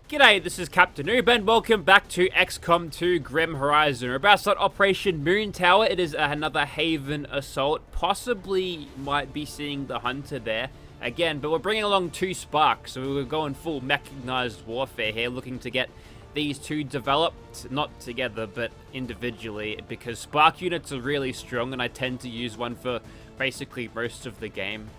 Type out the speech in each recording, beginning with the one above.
G'day, this is Captainoob and welcome back to XCOM 2 Grim Horizon. We're about to start Operation Moon Tower. It is another Haven assault. Possibly might be seeing the Hunter there again, but we're bringing along 2 Sparks. So we're going full mechanized warfare here, looking to get these 2 developed, not together, but individually, because Spark units are really strong and I tend to use one for basically most of the game.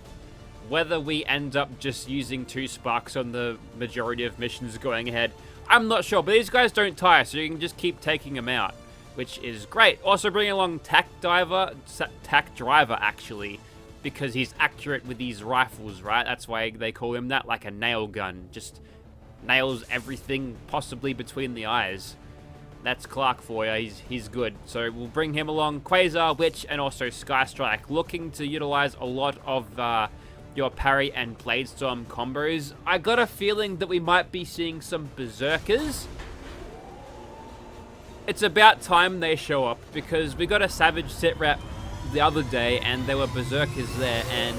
Whether we end up just using 2 Sparks on the majority of missions going ahead, I'm not sure. But these guys don't tire, so you can just keep taking them out, which is great. Also bringing along Tac Driver actually, because he's accurate with these rifles, right? That's why they call him that, like a nail gun. Just nails everything possibly between the eyes. That's Clark for you. He's good. So we'll bring him along. Quasar, Witch, and also Sky Strike, looking to utilize a lot of your parry and bladestorm combos. I got a feeling that we might be seeing some berserkers. It's about time they show up, because we got a Savage sit rep the other day and there were berserkers there, and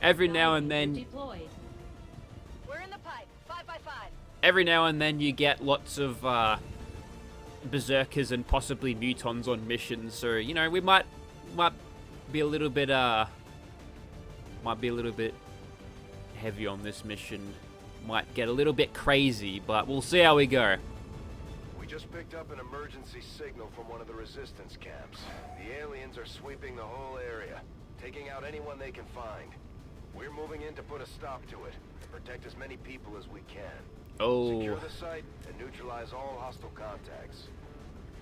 every now and then every now and then you get lots of berserkers and possibly mutons on missions. So, you know, we might be a little bit heavy on this mission. Might get a little bit crazy, but we'll see how we go. We just picked up an emergency signal from one of the resistance camps. The aliens are sweeping the whole area, taking out anyone they can find. We're moving in to put a stop to it, and protect as many people as we can. Oh. Secure the site and neutralize all hostile contacts.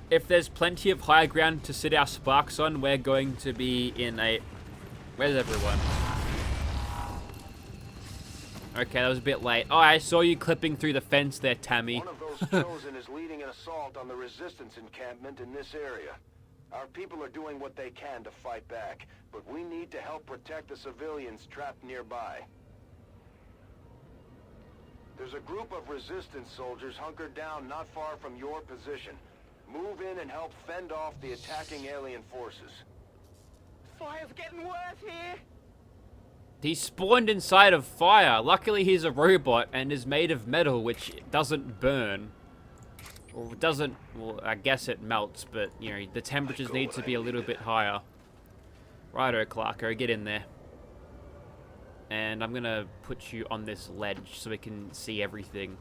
If there's plenty of high ground to sit our Sparks on, we're going to be in a... Where's everyone? Okay, that was a bit late. Oh, I saw you clipping through the fence there, Tammy. One of those chosen is leading an assault on the resistance encampment in this area. Our people are doing what they can to fight back, but we need to help protect the civilians trapped nearby. There's a group of resistance soldiers hunkered down not far from your position. Move in and help fend off the attacking alien forces. Fire's getting worse here! He spawned inside of fire. Luckily, he's a robot and is made of metal, which doesn't burn. Or doesn't... Well, I guess it melts, but, you know, the temperatures need to be a little bit higher. Righto, Clarko, get in there. And I'm gonna put you on this ledge so we can see everything.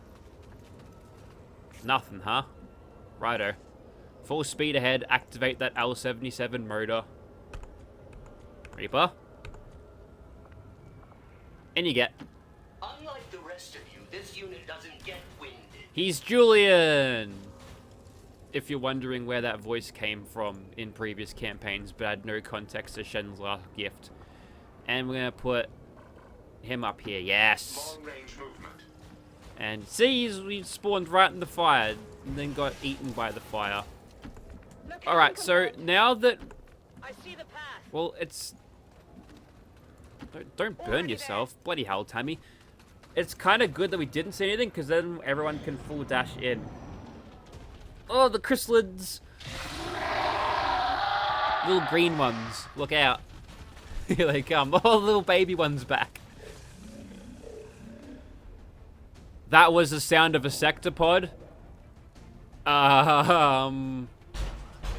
Nothing, huh? Righto. Full speed ahead, activate that L-77 motor. Reaper. And you get. Unlike the rest of you, this unit doesn't get winded. He's Julian! If you're wondering where that voice came from in previous campaigns, but had no context to Shen's last gift. And we're gonna put him up here, yes! Long range movement. And see, he spawned right in the fire, and then got eaten by the fire. Alright, so now that... I see the path. Well, it's... Don't burn yourself. Bloody hell, Tammy. It's kind of good that we didn't see anything, because then everyone can full dash in. Oh, the chrysalids! Little green ones. Look out. Here they come. Oh, the little baby one's back. That was the sound of a Sectopod.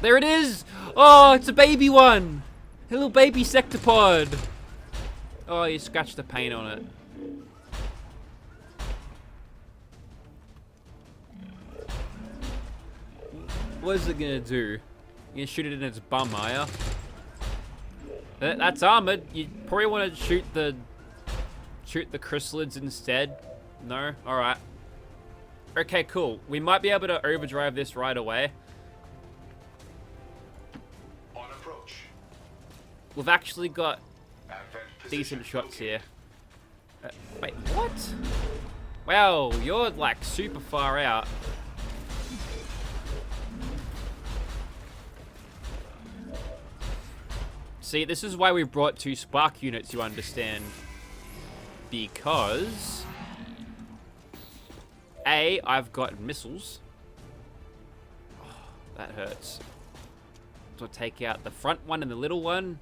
There it is! Oh, it's a baby one! A little baby Sectopod! Oh, you scratched the paint on it. What is it gonna do? You gonna shoot it in its bum, are ya? That's armored. You probably want to shoot the chrysalids instead. No? Alright. Okay, cool. We might be able to overdrive this right away. On approach. We've actually got Advent decent position shots here. located. Wait, what? Wow, you're like super far out. See, this is why we brought 2 Spark units, you understand. Because... A, I've got missiles. Oh, that hurts. Do I take out the front one and the little one?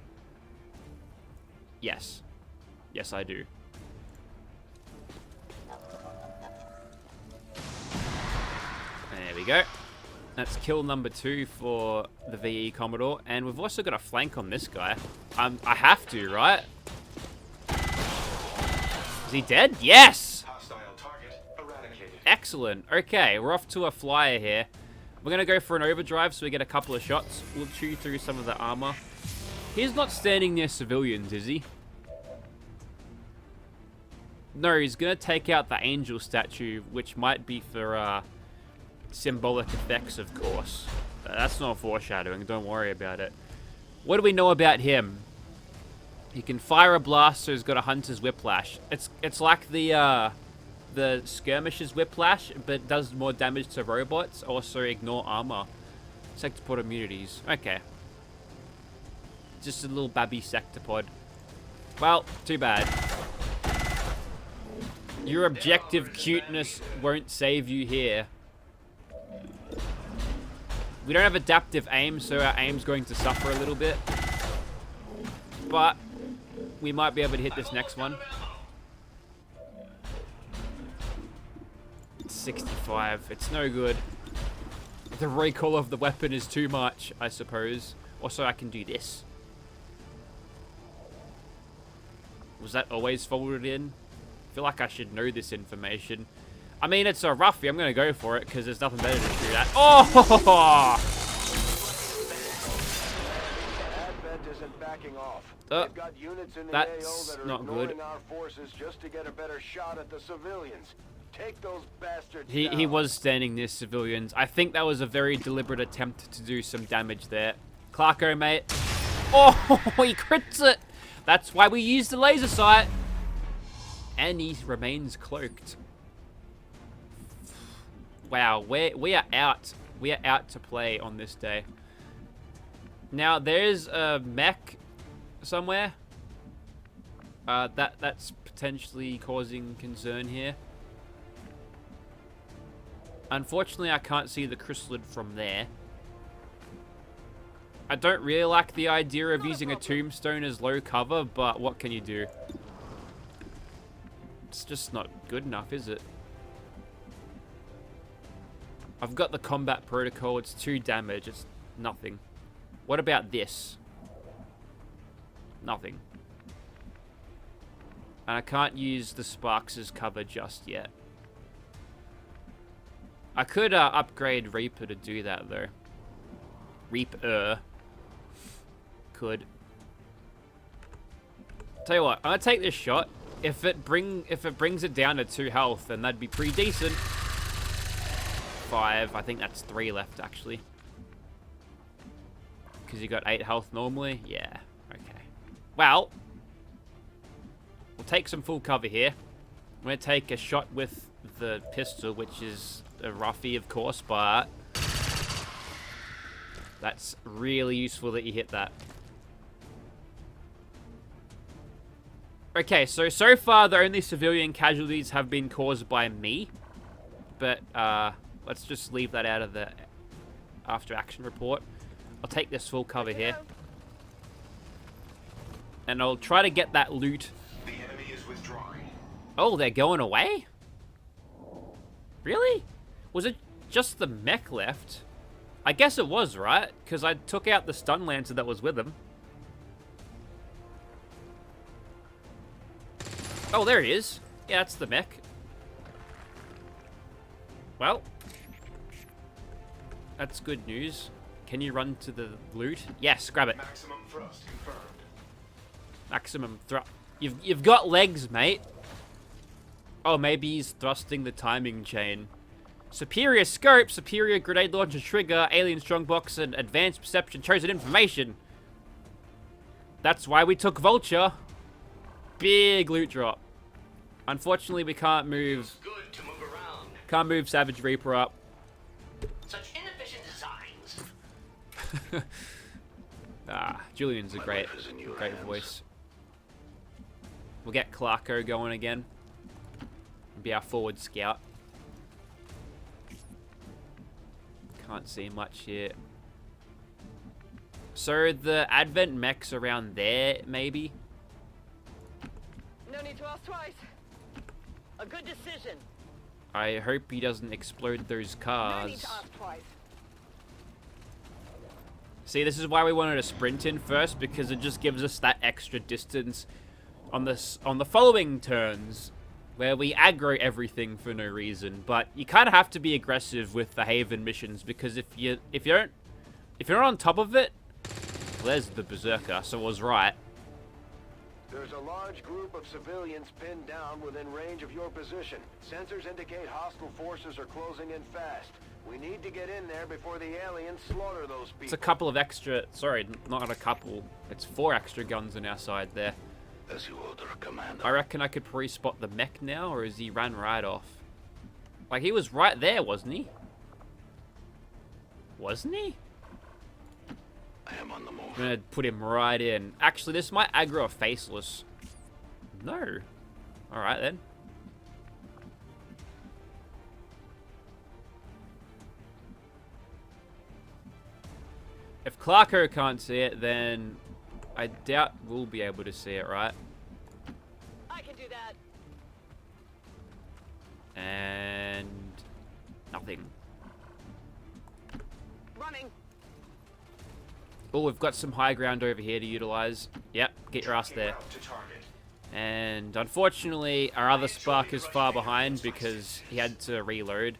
Yes. Yes, I do. go. That's kill number 2 for the VE Commodore. And we've also got a flank on this guy. I have to, right? Is he dead? Yes! Hostile target eradicated. Excellent. Okay, we're off to a flyer here. We're going to go for an overdrive so we get a couple of shots. We'll chew through some of the armor. He's not standing near civilians, is he? No, he's going to take out the angel statue, which might be for symbolic effects, of course. That's not foreshadowing. Don't worry about it. What do we know about him? He can fire a blast, so he's got a hunter's whiplash. It's like the skirmisher's whiplash, but does more damage to robots. Also ignore armor. Sectopod immunities. Okay. Just a little babby Sectopod. Well, too bad. Your objective cuteness won't save you here. We don't have adaptive aim, so our aim's going to suffer a little bit. But we might be able to hit this next one. 65. It's no good. The recoil of the weapon is too much, I suppose. Also, I can do this. Was that always folded in? I feel like I should know this information. I mean, it's a roughie. I'm going to go for it because there's nothing better to shoot at. Oh! Advent isn't backing off. They've got units in the AO that are not ignoring good. our forces just to get a better shot at the civilians. Take those bastards He down. was standing near civilians. I think that was a very deliberate attempt to do some damage there. Clarko, mate. Oh, he crits it. That's why we used the laser sight. And he remains cloaked. Wow, we are out. We are out to play on this day. Now, there's a mech somewhere. That's potentially causing concern here. Unfortunately, I can't see the chrysalid from there. I don't really like the idea of using a tombstone as low cover, but what can you do? It's just not good enough, is it? I've got the combat protocol. It's 2 damage. It's nothing. What about this? Nothing. And I can't use the Sparks as cover just yet. I could upgrade Reaper to do that, though. Reaper. Could. Tell you what, I'm gonna take this shot. If it brings it down to 2 health, then that'd be pretty decent. 5. I think that's 3 left, actually. Because you got 8 health normally? Yeah. Okay. Well, we'll take some full cover here. I'm going to take a shot with the pistol, which is a roughie, of course, but that's really useful that you hit that. Okay, so far the only civilian casualties have been caused by me. But let's just leave that out of the after action report. I'll take this full cover here. And I'll try to get that loot. The enemy is withdrawing. Oh, they're going away? Really? Was it just the mech left? I guess it was, right? Because I took out the stun lancer that was with him. Oh, there he is. Yeah, that's the mech. Well, that's good news. Can you run to the loot? Yes, grab it. Maximum thrust confirmed. Maximum thrust. You've got legs, mate. Oh, maybe he's thrusting the timing chain. Superior scope, superior grenade launcher trigger, alien strongbox, and advanced perception chosen information. That's why we took Vulture. Big loot drop. Unfortunately, we can't move. Good to move around. Can't move Savage Reaper up. Such inefficient designs. Julian's a great voice. We'll get Clarko going again. Be our forward scout. Can't see much here. So the Advent mech's around there, maybe? No need to ask twice. A good decision. I hope he doesn't explode those No need cars. to ask twice. See, this is why we wanted to sprint in first, because it just gives us that extra distance on the following turns, where we aggro everything for no reason. But you kind of have to be aggressive with the Haven missions, because if you're not on top of it, well, there's the Berserker. So I was right. There's a large group of civilians pinned down within range of your position. Sensors indicate hostile forces are closing in fast. We need to get in there before the aliens slaughter those people. It's a couple of extra. Sorry, not a couple. It's 4 extra guns on our side there. As you order, Commander. I reckon I could probably spot the mech now, or is he ran right off? Like, he was right there, wasn't he? Wasn't he? I am on the move. I'm gonna put him right in. Actually, this might aggro a faceless. No. Alright then. If Clarko can't see it, then I doubt we'll be able to see it, right? I can do that. And nothing. Running. Oh, we've got some high ground over here to utilize. Yep, get your ass there. And unfortunately, our other Spark is far behind because he had to reload.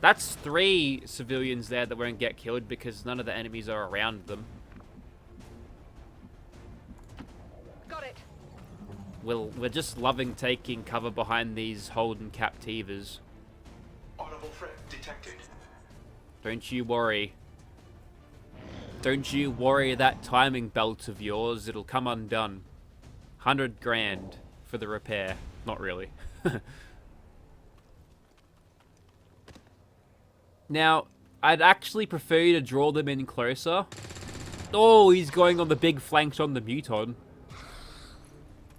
That's 3 civilians there that won't get killed because none of the enemies are around them. Got it. We're just loving taking cover behind these Holden Captivas. Audible threat detected. Don't you worry. Don't you worry that timing belt of yours, it'll come undone. 100 grand for the repair. Not really. Now, I'd actually prefer you to draw them in closer. Oh, he's going on the big flanks on the Muton.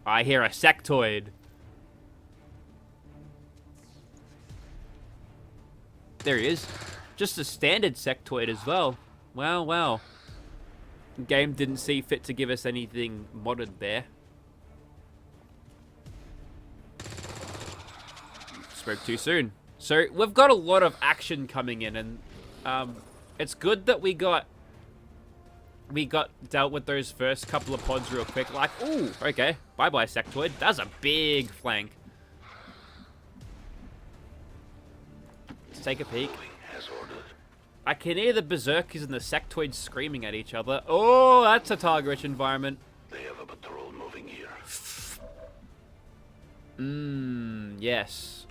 I hear a sectoid. There he is. Just a standard sectoid as well. Wow, wow. Game didn't see fit to give us anything modded there. Spoke too soon. So we've got a lot of action coming in, and it's good that we got dealt with those first couple of pods real quick. Like, ooh, okay, bye bye sectoid. That's a big flank. Let's take a peek. I can hear the berserkers and the sectoids screaming at each other. Oh, that's a target-rich environment. They have a patrol moving here. Yes.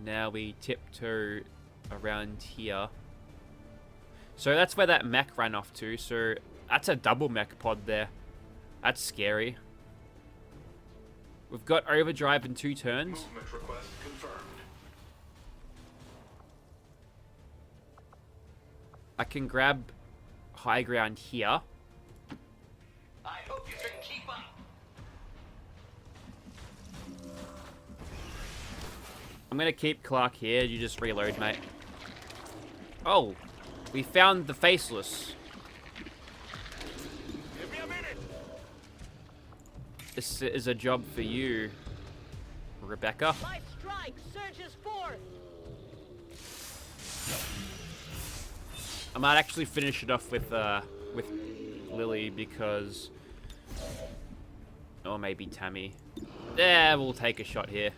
Now we tiptoe around here. So that's where that mech ran off to. So that's a double mech pod there. That's scary. We've got overdrive in 2 turns. Movement request confirmed. I can grab high ground here. I hope you can keep up. I'm gonna keep Clark here. You just reload, mate. Oh, we found the faceless. Give me a minute. This is a job for you, Rebecca. My strike surges forth. I might actually finish it off with Lily because, or maybe Tammy. Yeah, we'll take a shot here.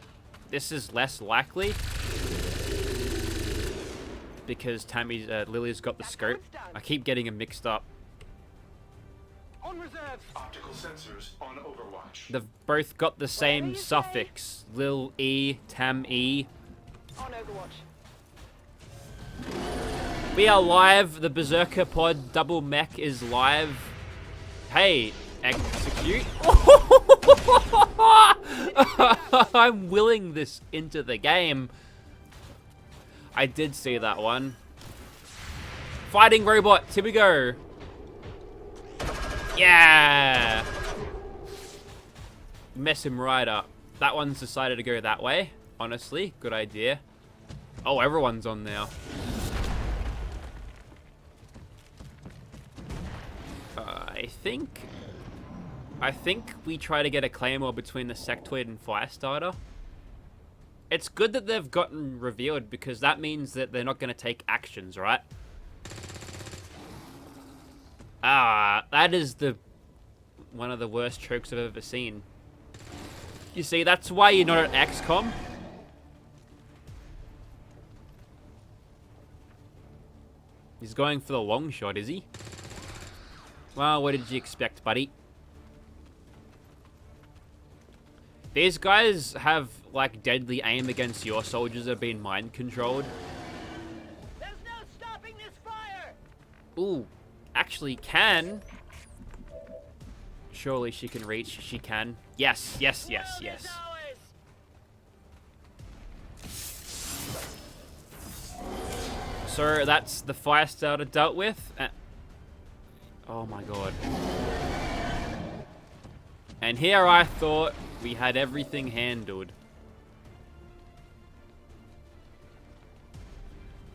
This is less likely because Lily's got the scope. I keep getting them mixed up. On reserves. Optical sensors on overwatch. They've both got the same you say. suffix. Lil E, Tam E. On Overwatch. We are live. The Berserker Pod double mech is live. Hey, execute. I'm willing this into the game. I did see that one. Fighting robots. Here we go. Yeah. Mess him right up. That one's decided to go that way. Honestly, good idea. Oh, everyone's on now. I think I think we try to get a claymore between the Sectoid and Firestarter. It's good that they've gotten revealed because that means that they're not going to take actions, right? Ah, that is one of the worst chokes I've ever seen. You see, that's why you're not at XCOM. He's going for the long shot, is he? Well, what did you expect, buddy? These guys have, like, deadly aim against your soldiers that have been mind-controlled. There's no stopping this fire! Ooh, actually can. Surely she can reach. She can. Yes, yes, yes, yes. So that's the Firestarter dealt with. Oh my god. And here I thought we had everything handled.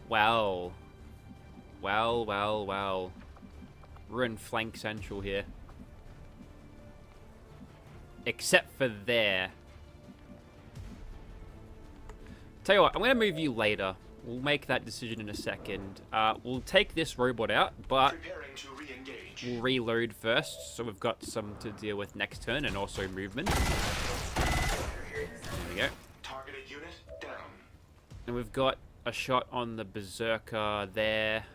Well. Well, well, well. We're in flank central here. Except for there. Tell you what, I'm going to move you later. We'll make that decision in a second. We'll take this robot out, but Preparing to re-engage. we'll reload first, so we've got some to deal with next turn, and also movement. There we go. Targeted unit down. And we've got a shot on the Berserker there.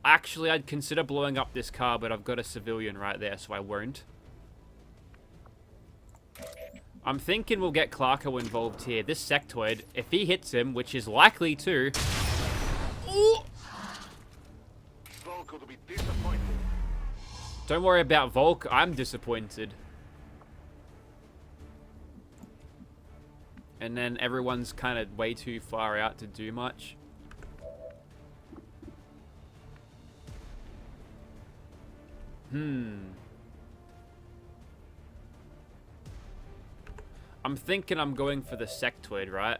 Actually, I'd consider blowing up this car, but I've got a civilian right there, so I won't. I'm thinking we'll get Clarko involved here. This Sectoid, if he hits him, which is likely to... Ooh! Volk will be disappointed. Don't worry about Volk, I'm disappointed. And then everyone's kind of way too far out to do much. I'm thinking I'm going for the Sectoid, right?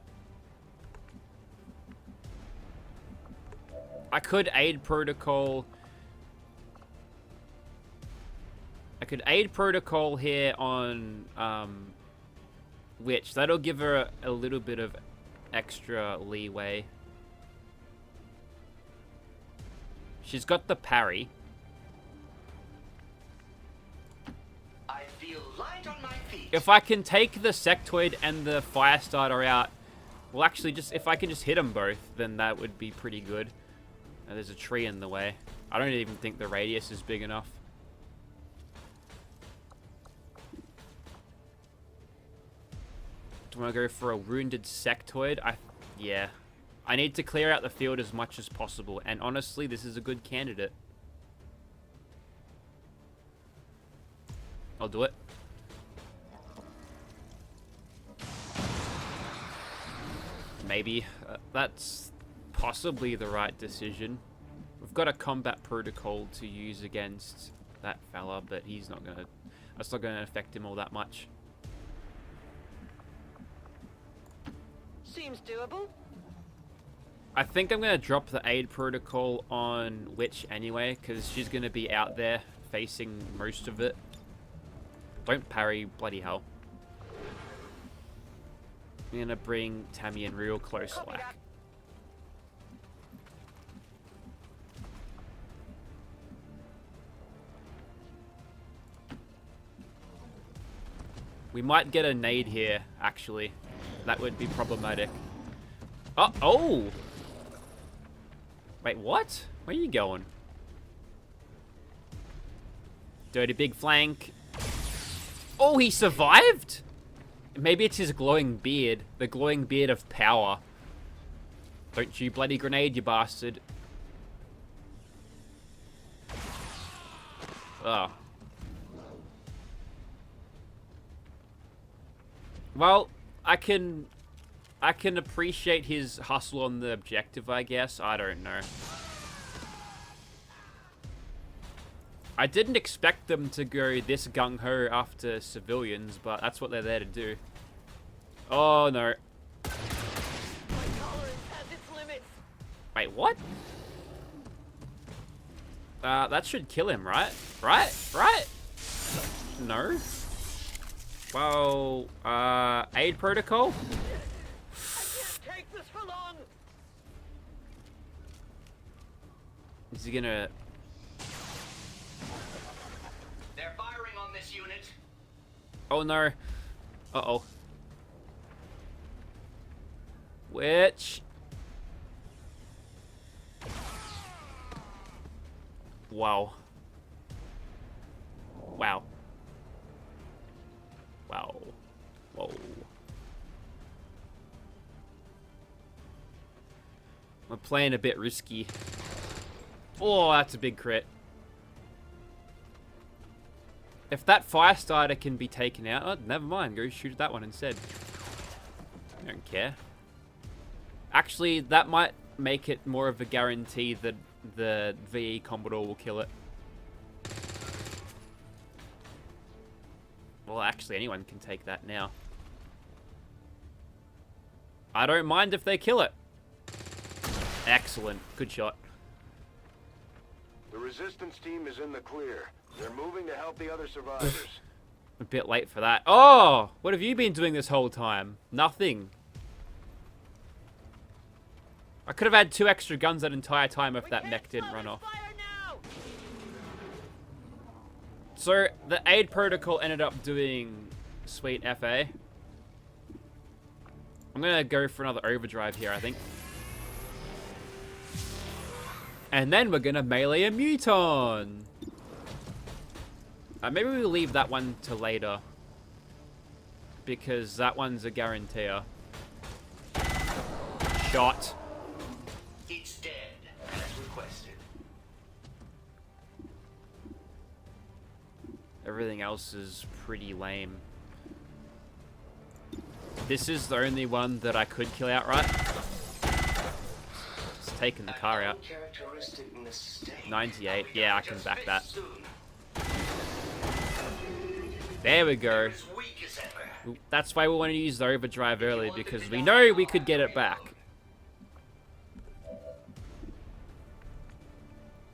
I could aid protocol. I could aid protocol here on Witch. That'll give her a little bit of extra leeway. She's got the parry. I feel light on my feet. If I can take the Sectoid and the Firestarter out, well, actually, just if I can just hit them both, then that would be pretty good. There's a tree in the way. I don't even think the radius is big enough. Do I want to go for a wounded Sectoid? Yeah. I need to clear out the field as much as possible, and honestly, this is a good candidate. I'll do it. Maybe. That's possibly the right decision. We've got a combat protocol to use against that fella, but he's not gonna... That's not gonna affect him all that much. Seems doable. I think I'm gonna drop the aid protocol on Witch anyway, because she's gonna be out there facing most of it. Don't parry, bloody hell. I'm gonna bring Tammy in real close, like. We might get a nade here, actually. That would be problematic. Oh! Wait, what? Where are you going? Dirty big flank. Oh, he survived? Maybe it's his glowing beard. The glowing beard of power. Don't you bloody grenade, you bastard. Oh. Well, I can appreciate his hustle on the objective, I guess. I don't know. I didn't expect them to go this gung-ho after civilians, but that's what they're there to do. Oh, no. My tolerance has its limits. Wait, what? That should kill him, right? Right? No? Well, aid protocol? Can't take this for long. Is he gonna... They're firing on this unit. Oh no. Uh-oh. Which... Wow. Wow. Wow. Whoa. We're playing a bit risky. Oh, that's a big crit. If that fire starter can be taken out, oh, never mind. Go shoot at that one instead. I don't care. Actually, that might make it more of a guarantee that the VE Commodore will kill it. Well, actually, anyone can take that now. I don't mind if they kill it. Excellent. Good shot. The resistance team is in the clear. They're moving to help the other survivors. A bit late for that. Oh! What have you been doing this whole time? Nothing. I could have had 2 extra guns that entire time if that mech didn't run off. Fire now. So, the aid protocol ended up doing sweet FA. I'm gonna go for another overdrive here, I think. And then we're gonna melee a Muton. Maybe we'll leave that one to later. Because that one's a guaranteer. Shot. It's dead, as requested. Everything else is pretty lame. This is the only one that I could kill outright. It's taking the car out. 98. Yeah, I can back that. There we go. That's why we want to use the overdrive early, because we know we could get it back.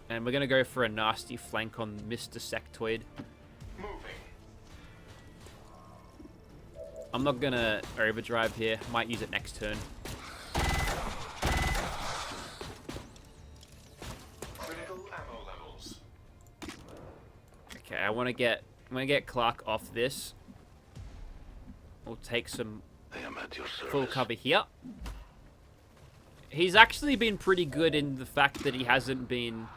And we're going to go for a nasty flank on Mr. Sectoid. I'm not going to overdrive here. Might use it next turn. Critical ammo levels. Okay, I'm gonna get Clark off this. We'll take some I am at your service. full cover here. He's actually been pretty good in the fact that he hasn't been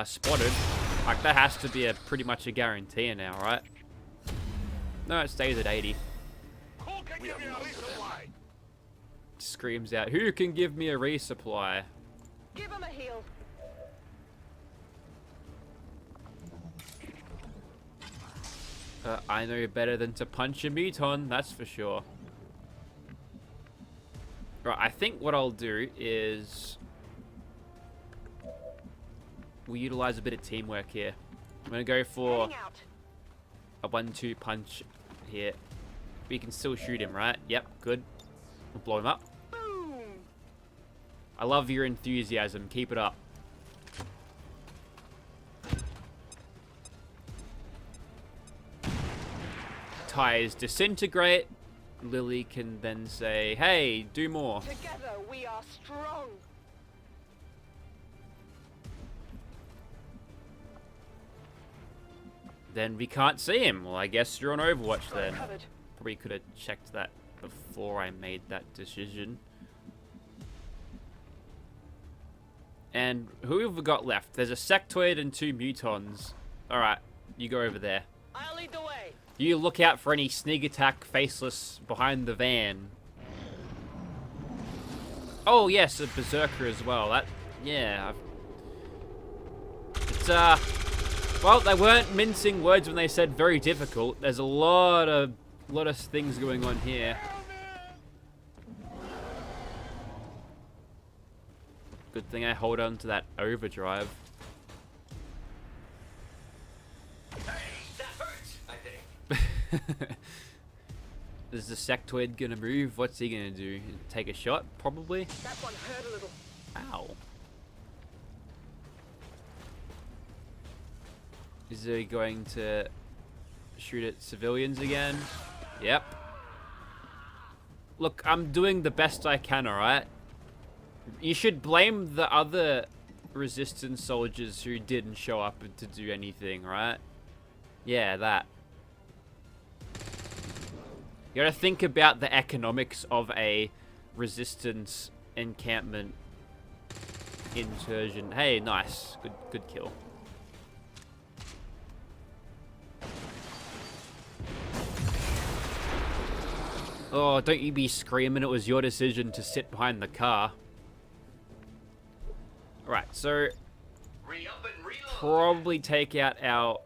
spotted. Like, that has to be pretty much a guarantee now, right? No, it stays at 80. Screams out, "Who can give me a resupply?" Give him a heal. I know better than to punch a Muton, that's for sure. Right, I think what I'll do is... we'll utilize a bit of teamwork here. I'm going to go for Hang out. a 1-2 punch here. We can still shoot him, right? Yep, good. We'll blow him up. Boom. I love your enthusiasm. Keep it up. Tires disintegrate. Lily can then say, "Hey, do more." Together we are strong. Then we can't see him. Well, I guess you're on Overwatch then. Covered. Probably could have checked that before I made that decision. And who have we got left? There's a Sectoid and 2 Mutons. Alright, you go over there. I'll lead the way. You look out for any sneak attack faceless behind the van. Oh yes, a Berserker as well. That, yeah. It's, well, they weren't mincing words when they said very difficult. There's a lot of things going on here. Good thing I hold on to that overdrive. Hey, that hurts, I think. Is the Sectoid gonna move? What's he gonna do? Take a shot? Probably. That one hurt a little. Ow. Is he going to shoot at civilians again? Yep. Look, I'm doing the best I can, alright? You should blame the other resistance soldiers who didn't show up to do anything, right? Yeah, that. You gotta think about the economics of a resistance encampment incursion. Hey, nice. Good kill. Oh, don't you be screaming it was your decision to sit behind the car. Right, so Re-up and reload. probably take out our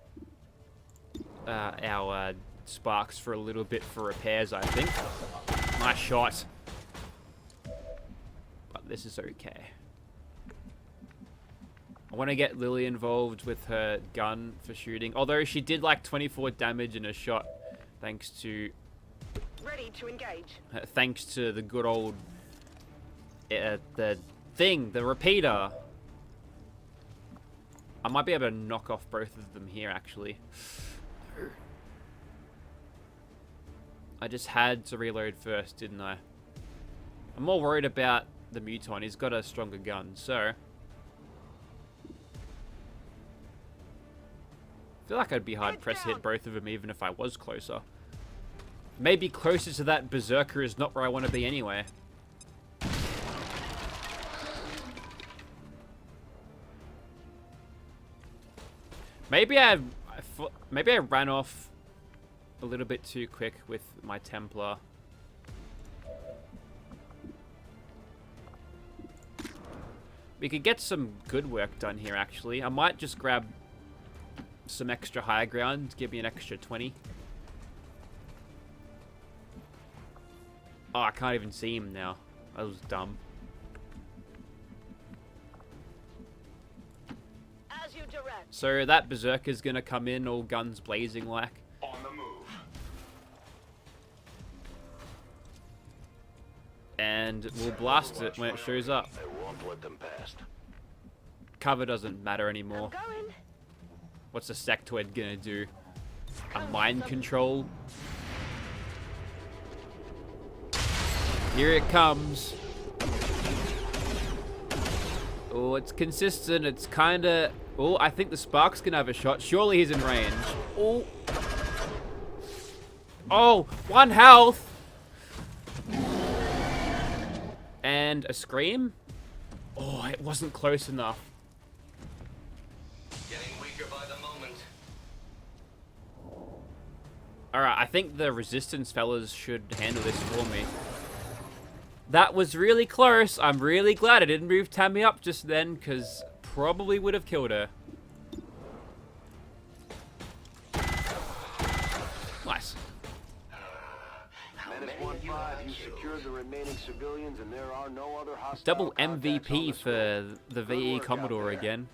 Sparks for a little bit for repairs, I think. Nice shot. But this is okay. I want to get Lily involved with her gun for shooting. Although she did like 24 damage in a shot, thanks to Ready to engage. thanks to the good old the repeater. I might be able to knock off both of them here, actually. I just had to reload first, didn't I? I'm more worried about the Muton. He's got a stronger gun, so I feel like I'd be hard-pressed to hit both of them even if I was closer. Maybe closer to that Berserker is not where I want to be anyway. Maybe I ran off a little bit too quick with my Templar. We could get some good work done here, actually. I might just grab some extra high ground, give me an extra 20. Oh, I can't even see him now. That was dumb. As you direct. So that Berserker's gonna come in all guns blazing like. On the move. And we'll blast it when it shows up. I won't let them past. Cover doesn't matter anymore. I'm going. What's a Sectopod gonna do? A mind control? Here it comes. Oh, it's consistent. It's kinda... Oh, I think the Sparks can have a shot. Surely he's in range. Oh. Oh, 1 health. And a scream? Oh, it wasn't close enough. Getting weaker by the moment. Alright, I think the resistance fellas should handle this for me. That was really close. I'm really glad I didn't move Tammy up just then, because probably would have killed her. Nice. Menace 1-5, you secured the remaining civilians and there are no other hostile Double contacts on MVP the for scope. the Good VE work out Commodore there. again.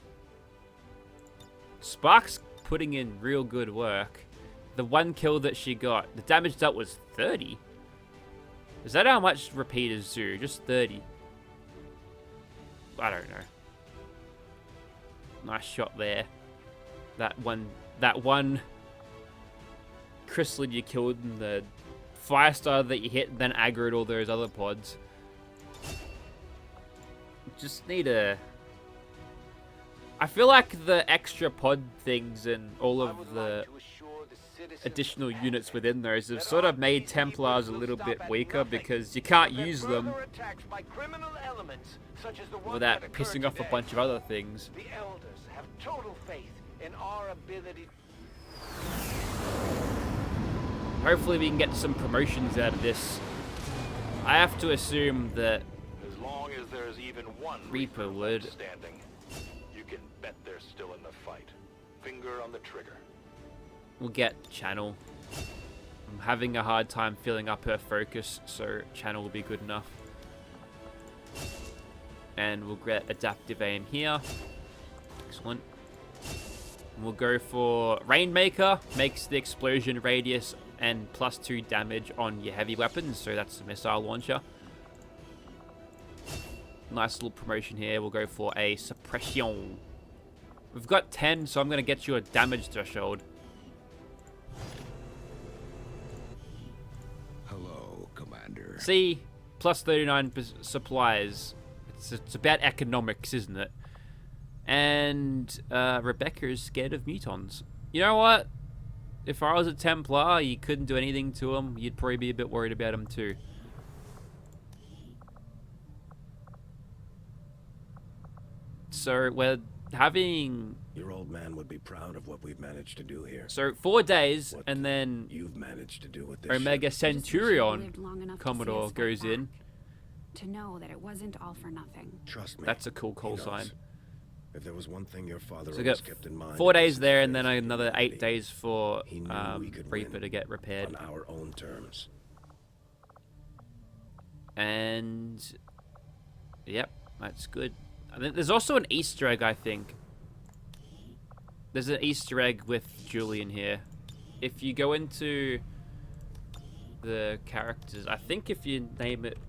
Sparks putting in real good work. The 1 kill that she got, the damage dealt was 30. Is that how much repeaters do? Just 30? I don't know. Nice shot there. That one Chrysalid you killed and the Firestar that you hit and then aggroed all those other pods. Just need a... I feel like the extra pod things and all of the additional units within those have sort of made Templars a little bit weaker because you can't use them without pissing off a bunch of other things. The elders have total faith in our ability. Hopefully we can get some promotions out of this. I have to assume that As long as there's even one Reaper would. standing, you can bet they're still in the fight. Finger on the trigger. we'll get Channel. I'm having a hard time filling up her focus, so Channel will be good enough. And we'll get Adaptive Aim here. Excellent. And we'll go for Rainmaker. Makes the explosion radius and +2 damage on your heavy weapons, so that's the missile launcher. Nice little promotion here. We'll go for a Suppression. We've got 10, so I'm going to get you a damage threshold. Hello, Commander. See? Plus 39 supplies. It's about economics, isn't it? And Rebecca is scared of mutons. You know what? If I was a Templar, you couldn't do anything to him. You'd probably be a bit worried about him too. So we're having... Your old man would be proud of what we've managed to do here. So 4 days, What and then you've managed to do with this Omega ship. Centurion Commodore Commodore goes in. To know that it wasn't all for nothing. Trust me. That's a cool call he knows. sign. If there was one thing your father So we always got kept in mind, 4 it days was there, his and then faith in another 8 humanity. days for He knew we could Reaper win to get repaired. on our own terms. And yep, that's good. I think there's also an Easter egg, I think. There's an Easter egg with Julian here. If you go into the characters, I think if you name it...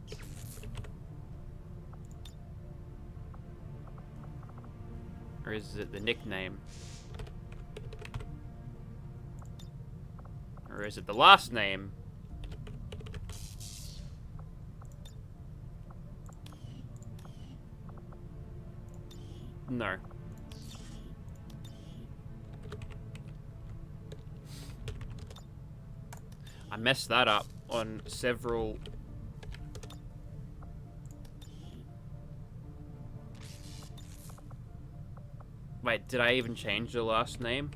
Or is it the nickname? Or is it the last name? No. I messed that up on several... Wait, did I even change the last name?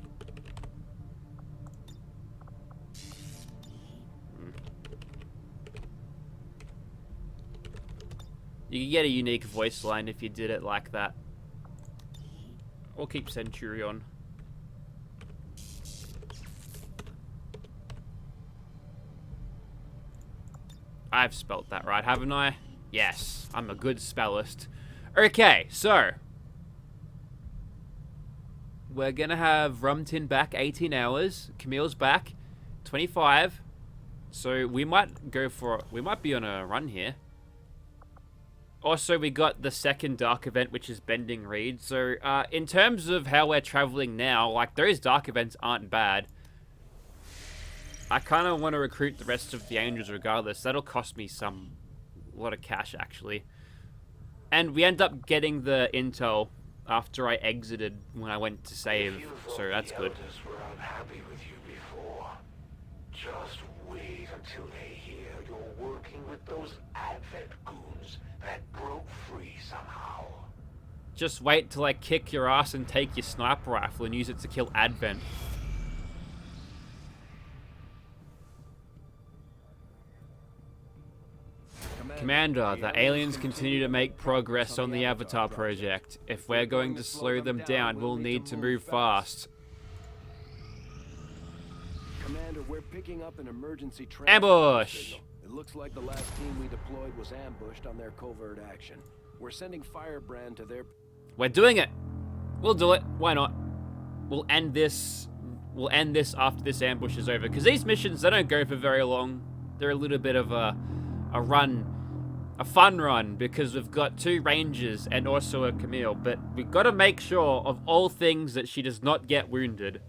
You can get a unique voice line if you did it like that. Or keep Centurion. I've spelt that right, haven't I? Yes, I'm a good spellist. Okay, so we're gonna have Rumtin back 18 hours. Camille's back 25. So we might go for... We might be on a run here. Also, we got the second dark event, which is Bending Reed. So in terms of how we're traveling now, like, those dark events aren't bad. I kind of want to recruit the rest of the Angels regardless. That'll cost me a lot of cash, actually. And we end up getting the intel after I exited when I went to save. So that's good. Were unhappy with you before. Just wait until they hear you're working with those Advent goons that broke free somehow. Just wait till I kick your ass and take your sniper rifle and use it to kill Advent. Commander, the aliens continue to make progress on the Avatar project. If we're going to slow them down, we'll need to move fast. Commander, we're picking up an emergency Ambush! signal. It looks like the last team we deployed was ambushed on their covert action. We're sending Firebrand to their... We're doing it! We'll do it. Why not? We'll end this after this ambush is over. Because these missions, they don't go for very long. They're a little bit of a run. A fun run, because we've got 2 Rangers and also a Camille. But we've got to make sure, of all things, that she does not get wounded.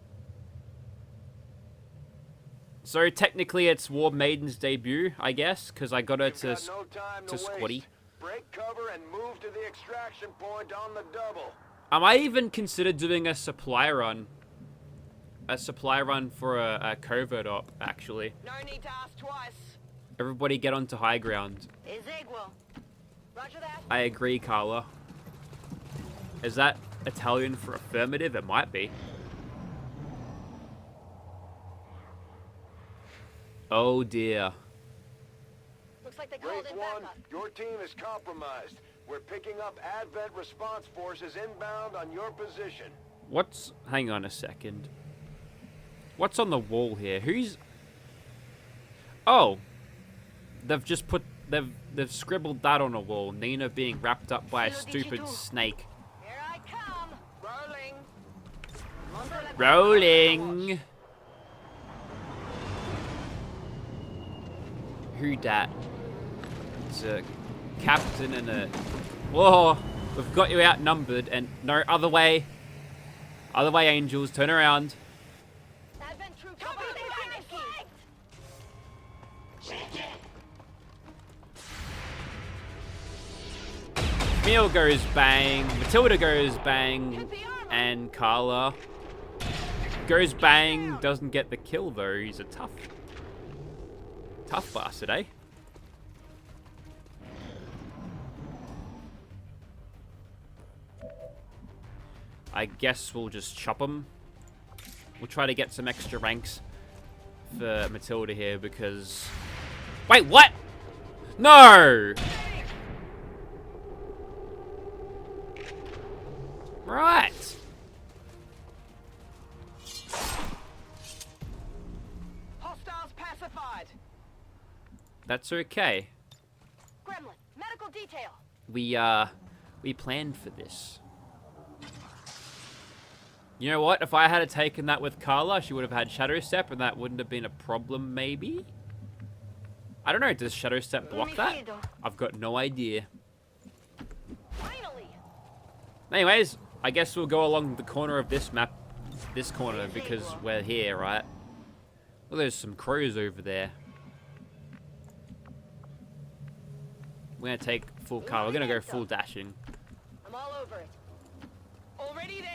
So technically it's War Maiden's debut, I guess, because I got her to squatty. Break cover and move to the extraction point on the double. I might even consider doing a supply run. A supply run for a covert op, actually. No need to ask twice. Everybody get onto high ground. Is equal. Roger that. I agree, Carla. Is that Italian for affirmative? It might be. Oh dear. Looks like they called Wraith in 1, backup. your team is compromised. We're picking up Advent response forces inbound on your position. What's... Hang on a second. What's on the wall here? Who's... Oh. They've just put... They've scribbled that on a wall. Nina being wrapped up by a stupid snake. Here I come. Rolling. Rolling. Who dat? It's a captain and a... Whoa! We've got you outnumbered and no other way. Other way, Angels. Turn around. Advent troops are being flanked. Camille goes bang. Matilda goes bang. And Carla goes bang. Doesn't get the kill, though. He's a tough bastard, eh? I guess we'll just chop him. We'll try to get some extra ranks for Matilda here because... Wait, what? No! Right. Hostiles pacified. That's okay. Gremlin, medical detail. We planned for this. You know what? If I had taken that with Carla, she would have had Shadow Step, and that wouldn't have been a problem, maybe? I don't know. Does Shadow Step block that? I've got no idea. Finally. Anyways, I guess we'll go along the corner of this map. This corner, because we're here, right? Well, there's some crows over there. We're going to take full car. We're going to go full dashing. I'm all over it. Already there.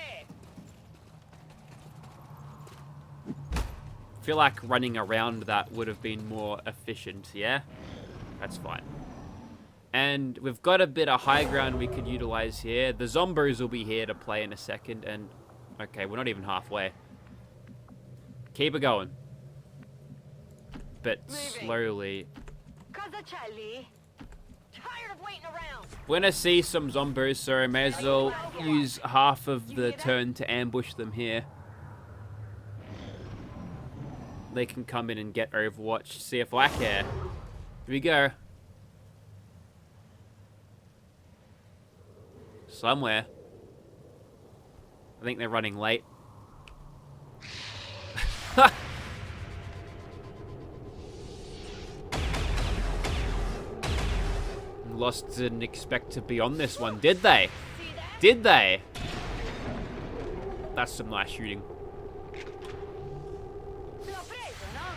Feel like running around that would have been more efficient, yeah? That's fine. And we've got a bit of high ground we could utilize here. The Zombos will be here to play in a second, and... Okay, we're not even halfway. Keep it going. But slowly. Cozzacelli. Tired of waiting around. We're gonna see some Zombos, so I may as well use half of the turn to ambush them here. They can come in and get Overwatch, see if I care. Here we go. Somewhere. I think they're running late. Lost didn't expect to be on this one, did they? Did they? That's some nice shooting.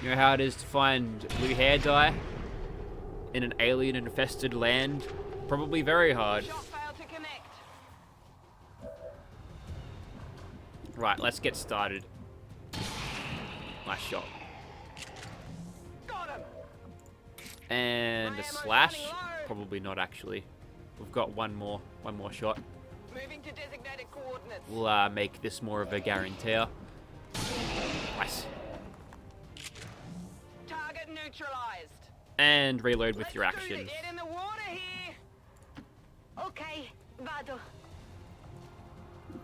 You know how it is to find blue hair dye in an alien-infested land? Probably very hard. Right, let's get started. Nice shot. And a slash? Probably not, actually. We've got one more shot. Moving to designated coordinates. We'll make this more of a guarantee. Nice. Target neutralized. And reload with your action. Get in the water here. Okay, vado.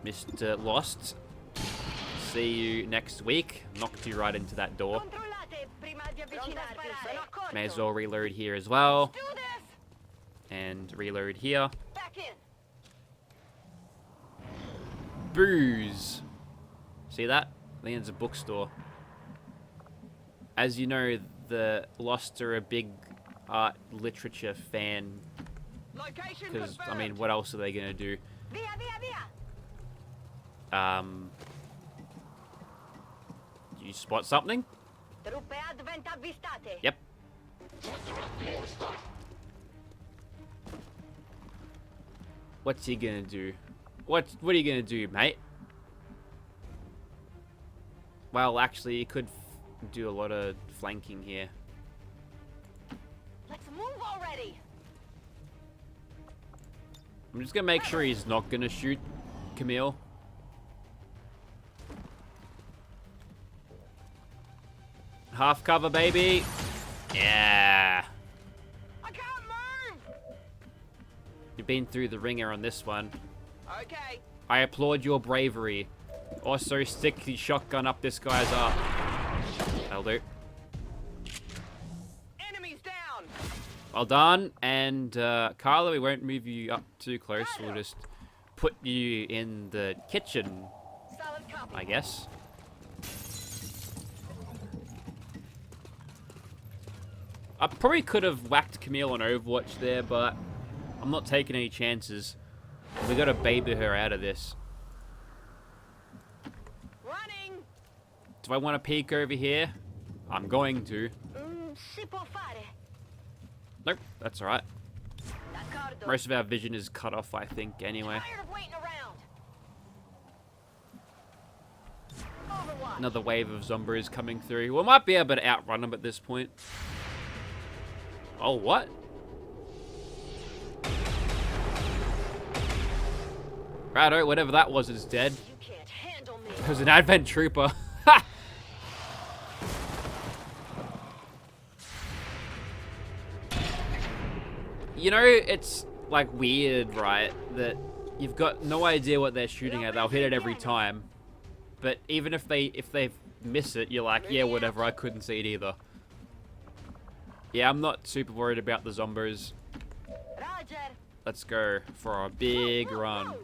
Mr. Lost. See you next week. Knocked you right into that door. May as well reload here as well. Do this. And reload here. Back in. Booze. See that? I think it's a bookstore. As you know, the Lost are a big art literature fan. Because, I mean, what else are they going to do? Via, via, via. Do you spot something? Truppe advent avvistate. Yep. What's he gonna do? What are you gonna do, mate? Well, actually, he could do a lot of flanking here. Let's move already. I'm just gonna make sure he's not gonna shoot Camille. Half cover, baby. Yeah. I can't move. You've been through the ringer on this one. Okay. I applaud your bravery. Also, stick the shotgun up this guy's arm. That'll do. Enemies down. Well done. And, Carla, we won't move you up too close. We'll just put you in the kitchen, Solid copy. I guess. I probably could have whacked Camille on Overwatch there, but I'm not taking any chances. We gotta baby her out of this. Do I want to peek over here? I'm going to. Si può fare. Nope, that's alright. D'accordo. Most of our vision is cut off, I think, anyway. Tired of waiting around. Overwatch. Another wave of zombies coming through. We might be able to outrun them at this point. Oh, what? Righto, whatever that was is dead. You can't handle me. It was an Advent Trooper. You know, it's like weird, right? That you've got no idea what they're shooting at. They'll hit it every time. But even if they miss it, you're like, yeah, whatever, I couldn't see it either. Yeah, I'm not super worried about the zombies. Roger. Let's go for a big run.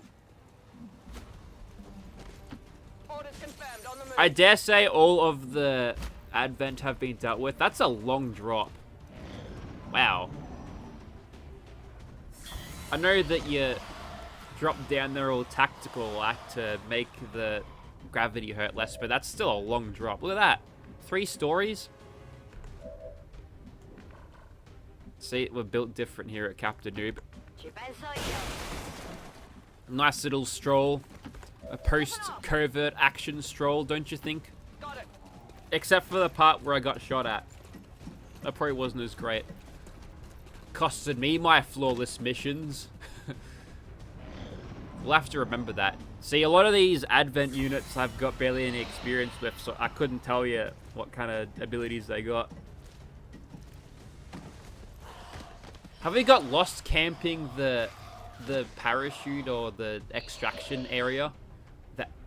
Orders confirmed on the move. I dare say all of the Advent have been dealt with. That's a long drop. Wow. I know that you drop down there all tactical like to make the gravity hurt less, but that's still a long drop. Look at that. 3 stories. See, we're built different here at Captainoob. Ci penso io. Nice little stroll. A post-covert action stroll, don't you think? Got it. Except for the part where I got shot at. That probably wasn't as great. Costed me my flawless missions. We'll have to remember that. See, a lot of these Advent units I've got barely any experience with, so I couldn't tell you what kind of abilities they got. Have we got lost camping the parachute or the extraction area?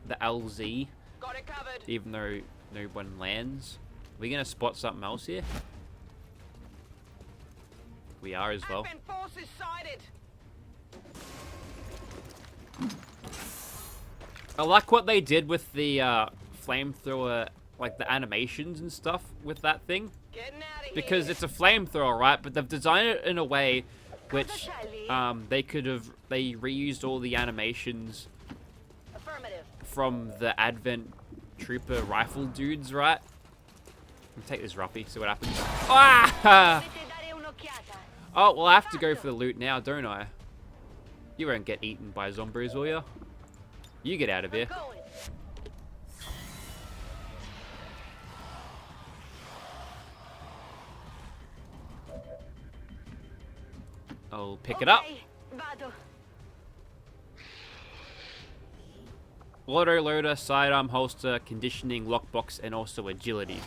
The LZ? Got it covered. Even though no one lands. Are we gonna spot something else here? We are as well. Advent forces sighted. I like what they did with the flamethrower, like the animations and stuff with that thing. Getting out of Because here. it's a flamethrower, right? But they've designed it in a way which they reused all the animations Affirmative. from the Advent Trooper rifle dudes, right? Let me take this roughy, see what happens. Ah! Dovete dare un'occhiata. Oh, well, I have to go for the loot now, don't I? You won't get eaten by zombies, will you? You get out of here. Going. I'll pick it up. Okay, vado. Auto loader, sidearm holster, conditioning, lockbox, and also agility.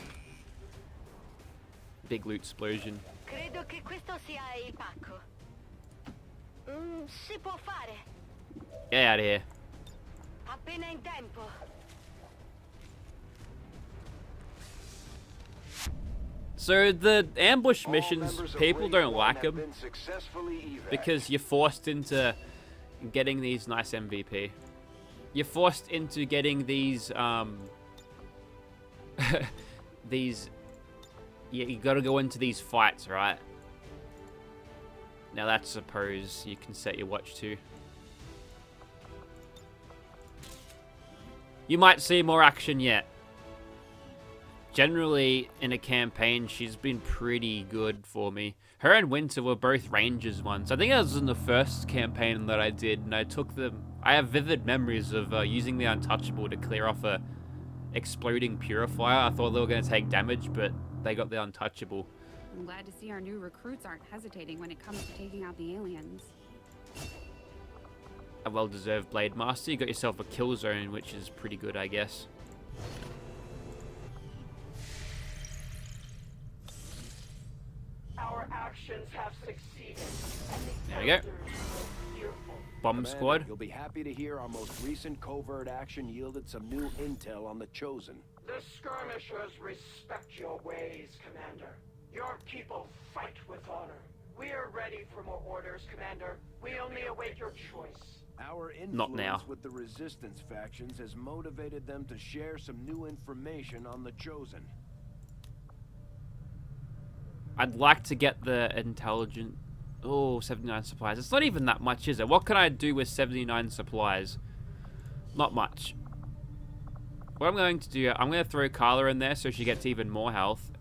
Big loot explosion. Credo che questo sia il pacco. Si può fare. Get out of here. Appena in tempo. So the ambush All missions, members of people Raid don't 1 like have them been successfully evac. because you're forced into getting these nice MVP. You're forced into getting these you gotta go into these fights, right? Now that's a pose you can set your watch to. You might see more action yet. Generally, in a campaign, she's been pretty good for me. Her and Winter were both Rangers once. I think it was in the first campaign that I did, and I took them. I have vivid memories of using the Untouchable to clear off a exploding purifier. I thought they were going to take damage, but they got the Untouchable. I'm glad to see our new recruits aren't hesitating when it comes to taking out the aliens. A well-deserved Blade Master. You got yourself a kill zone, which is pretty good, I guess. Our actions have succeeded. There we go. Bomb Commander, squad. You'll be happy to hear our most recent covert action yielded some new intel on the Chosen. The skirmishers respect your ways, Commander. Your people fight with honor. We are ready for more orders, Commander. We only await your choice. Our Not now. influence with the resistance factions has motivated them to share some new information on the Chosen. I'd like to get the intelligent... Oh, 79 supplies. It's not even that much, is it? What can I do with 79 supplies? Not much. What I'm going to do, I'm going to throw Carla in there so she gets even more health.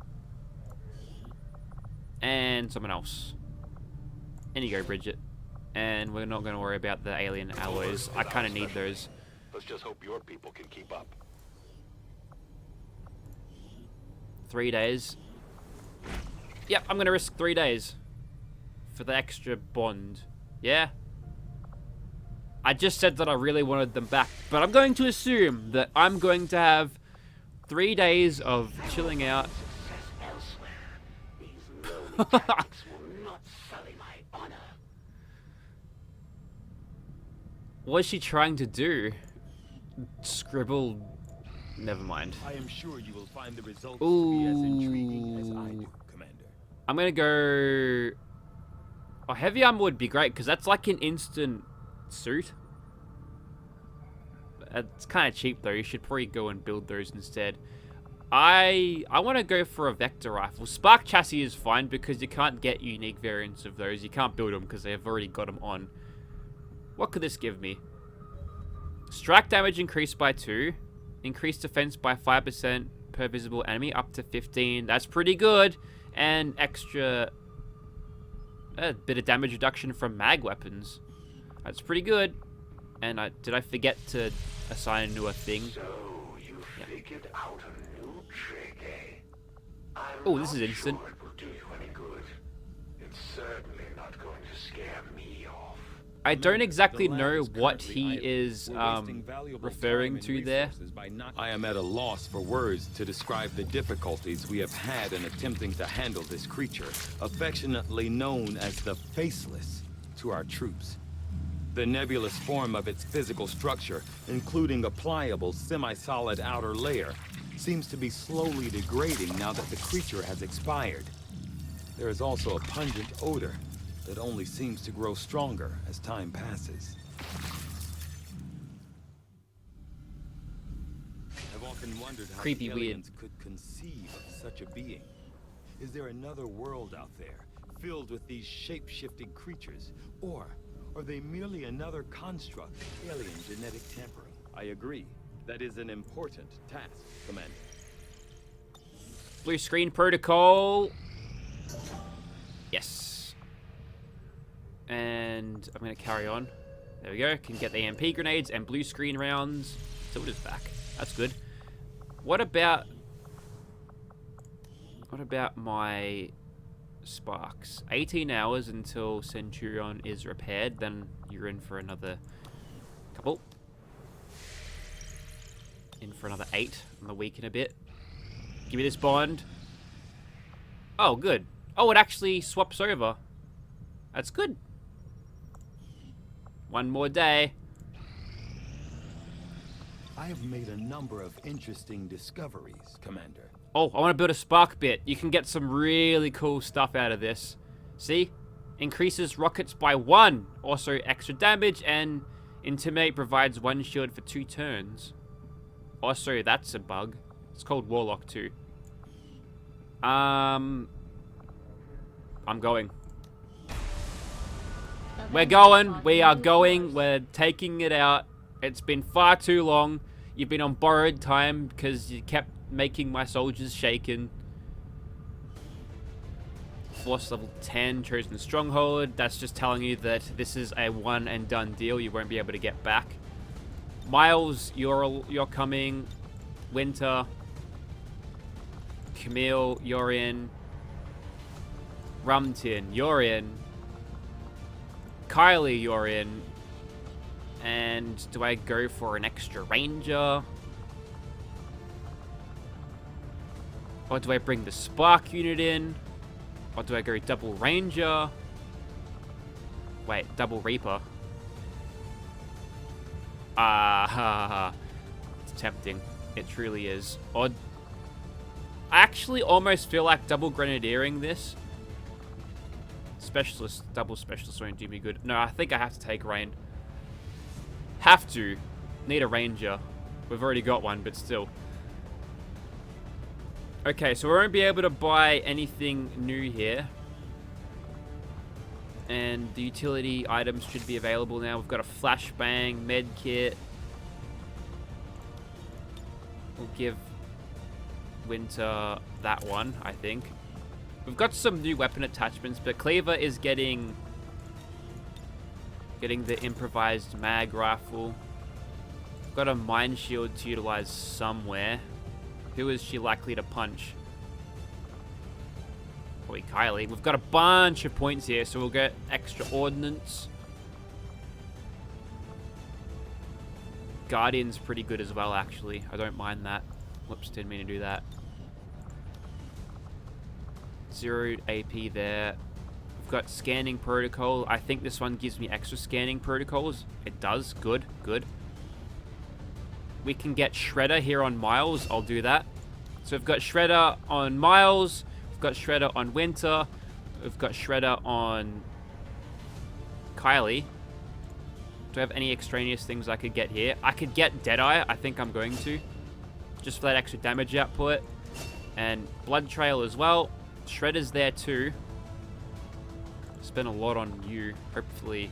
And someone else. In you go, Bridget. And we're not going to worry about the alien alloys. I kind of need those. Let's just hope your people can keep up. 3 days. Yep, I'm going to risk 3 days. For the extra bond. Yeah? I just said that I really wanted them back. But I'm going to assume that I'm going to have 3 days of chilling out. What is she trying to do? Scribble. Never mind. I am sure you will find the results to be as intriguing as I do, Commander. I'm gonna go. Oh, heavy armor would be great because that's like an instant suit. It's kind of cheap though. You should probably go and build those instead. I want to go for a vector rifle. Spark chassis is fine because you can't get unique variants of those. You can't build them because they've already got them on. What could this give me? Strike damage increased by 2. Increased defense by 5% per visible enemy up to 15. That's pretty good. And extra... a bit of damage reduction from mag weapons. That's pretty good. And did I forget to assign a newer thing? So you figured out a new trick, eh? Oh, this is instant. Sure it will do you any good. It's certainly not going to scare me off. I don't exactly know what he is referring to there. I am at a loss for words to describe the difficulties we have had in attempting to handle this creature, affectionately known as the Faceless, to our troops. The nebulous form of its physical structure, including a pliable, semi-solid outer layer, seems to be slowly degrading now that the creature has expired. There is also a pungent odor that only seems to grow stronger as time passes. I've often wondered how Creepy, the weird. aliens could conceive of such a being. Is there another world out there, filled with these shape-shifting creatures? Or are they merely another construct of alien genetic tampering? I agree. That is an important task, Commander. Blue screen protocol. Yes. And I'm going to carry on. There we go. Can get the EMP grenades and blue screen rounds. Tilda's back. That's good. What about my Sparks? 18 hours until Centurion is repaired. Then you're in for another couple. In for another 8 on the week and a bit. Give me this bond. Oh, good. Oh, it actually swaps over. That's good. One more day. I have made a number of interesting discoveries, Commander. Oh, I want to build a spark bit. You can get some really cool stuff out of this. See? Increases rockets by 1. Also extra damage, and Intimidate provides 1 shield for 2 turns. Also, that's a bug. It's called Warlock too. I'm going. We're going. We are going. We're taking it out. It's been far too long. You've been on borrowed time because you kept making my soldiers shaken. Force level 10, chosen stronghold. That's just telling you that this is a one and done deal. You won't be able to get back. Miles, you're coming. Winter. Camille, you're in. Rumtin, you're in. Kylie, you're in. And do I go for an extra ranger? Or do I bring the Spark unit in? Or do I go double ranger? Wait, double reaper. It's tempting. It truly is. Or I actually almost feel like double grenadiering this. Specialist, double specialist won't do me good. No, I think I have to take rain. Have to. Need a ranger. We've already got one, but still. Okay, so we won't be able to buy anything new here. And the utility items should be available now. We've got a flashbang, med kit. We'll give Winter that one, I think. We've got some new weapon attachments, but Cleaver is getting the improvised mag rifle. We've got a mine shield to utilize somewhere. Who is she likely to punch? Probably Kylie. We've got a bunch of points here, so we'll get extra ordnance. Guardian's pretty good as well, actually. I don't mind that. Whoops, didn't mean to do that. 0 AP there. We've got scanning protocol. I think this one gives me extra scanning protocols. It does. Good, good. We can get Shredder here on Miles. I'll do that. So we've got Shredder on Miles. We've got Shredder on Winter. We've got Shredder on Kylie. Do I have any extraneous things I could get here? I could get Deadeye. I think I'm going to. Just for that extra damage output. And Blood Trail as well. Shredder's there too. Spent a lot on you. Hopefully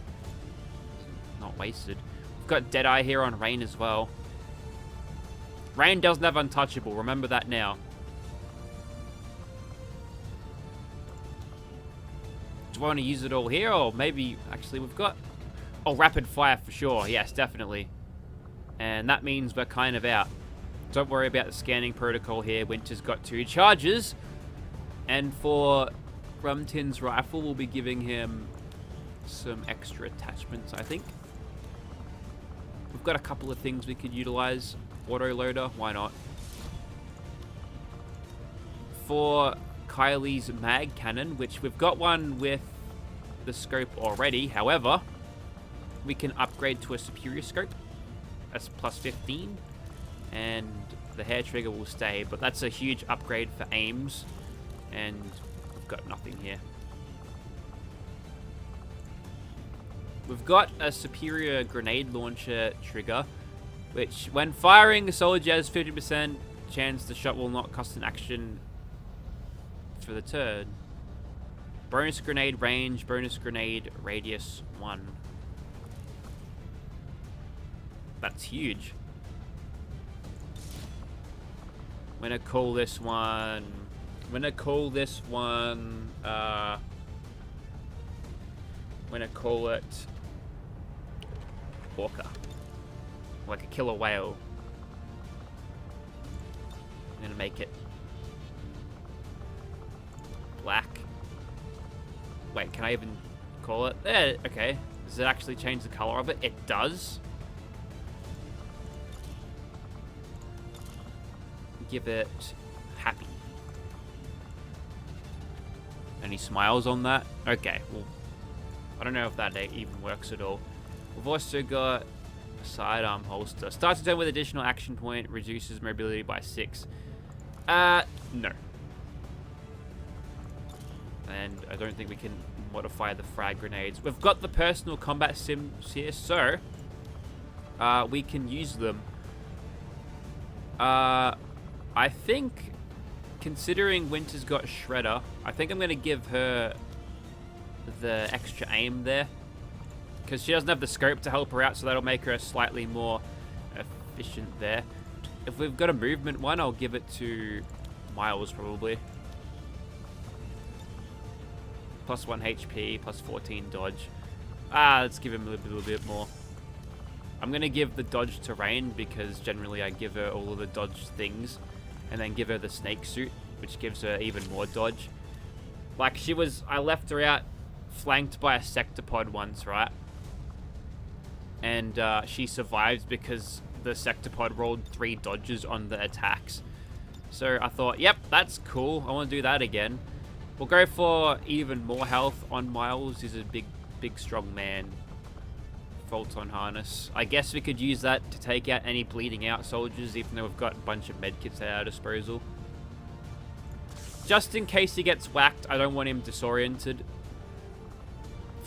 not wasted. We've got Deadeye here on Rain as well. Rain doesn't have Untouchable. Remember that now. Do I want to use it all here? Or maybe... Actually, we've got... Oh, Rapid Fire for sure. Yes, definitely. And that means we're kind of out. Don't worry about the scanning protocol here. Winter's got 2 charges. And for Grumtin's rifle, we'll be giving him some extra attachments, I think. We've got a couple of things we could utilize. Autoloader, why not? For Kylie's mag cannon, which we've got one with the scope already. However, we can upgrade to a superior scope. That's plus 15. And the hair trigger will stay, but that's a huge upgrade for aims. And we've got nothing here. We've got a superior grenade launcher trigger, which when firing, the soldier has 50% chance the shot will not cost an action for the turn. Bonus grenade range, bonus grenade radius 1. That's huge. I'm gonna call this one... I'm gonna call it Orca. Like a killer whale. I'm gonna make it black. Wait, can I even call it? There, okay. Does it actually change the color of it? It does. Give it happy. Any smiles on that? Okay, well, I don't know if that even works at all. We've also got a sidearm holster. Starts the turn with additional action point, reduces mobility by 6. No. And I don't think we can modify the frag grenades. We've got the personal combat sims here, so we can use them. I think, considering Winter's got Shredder, I think I'm going to give her the extra aim there. Because she doesn't have the scope to help her out, so that'll make her slightly more efficient there. If we've got a movement one, I'll give it to Miles, probably. Plus 1 HP, plus 14 dodge. Let's give him a little bit more. I'm going to give the dodge to Rain, because generally I give her all of the dodge things. And then give her the snake suit, which gives her even more dodge. Like, I left her out flanked by a Sectopod once, right? And she survived because the Sectopod rolled 3 dodges on the attacks. So I thought, yep, that's cool. I want to do that again. We'll go for even more health on Miles. He's a big, strong man. Photon harness. I guess we could use that to take out any bleeding out soldiers, even though we've got a bunch of medkits at our disposal. Just in case he gets whacked, I don't want him disoriented.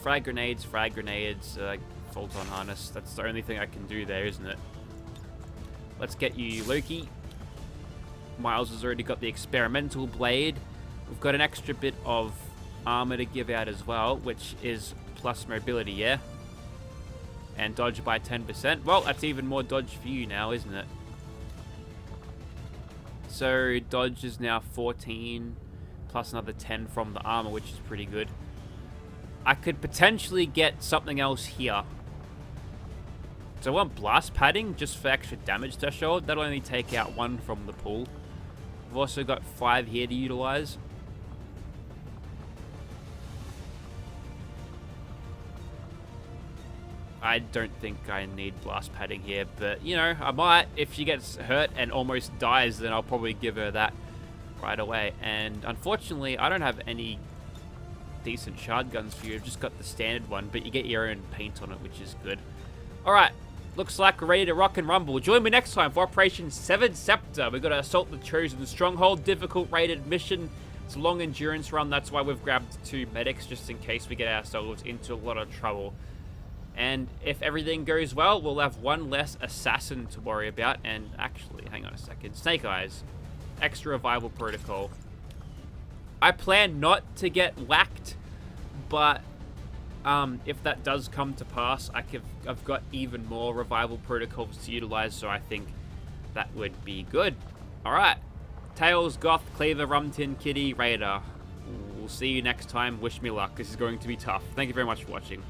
Frag grenades, photon harness. That's the only thing I can do there, isn't it? Let's get you Loki. Miles has already got the experimental blade. We've got an extra bit of armor to give out as well, which is plus mobility, yeah? And dodge by 10%. Well, that's even more dodge for you now, isn't it? So dodge is now 14, plus another 10 from the armor, which is pretty good. I could potentially get something else here. So I want blast padding just for extra damage threshold. That'll only take out 1 from the pool. I've also got 5 here to utilize. I don't think I need blast padding here, but you know, I might. If she gets hurt and almost dies, then I'll probably give her that right away. And unfortunately, I don't have any decent shard guns for you. I've just got the standard one, but you get your own paint on it, which is good. Alright, looks like we're ready to rock and rumble. Join me next time for Operation 7 Scepter. We've got to assault the Chosen Stronghold, difficult rated mission. It's a long endurance run, that's why we've grabbed 2 medics, just in case we get ourselves into a lot of trouble. And if everything goes well, we'll have 1 less assassin to worry about. And actually, hang on a second. Snake Eyes. Extra revival protocol. I plan not to get whacked, but if that does come to pass, I've got even more revival protocols to utilize, so I think that would be good. Alright. Tails, Goth, Cleaver, Rumtin, Kitty, Raider. We'll see you next time. Wish me luck. This is going to be tough. Thank you very much for watching.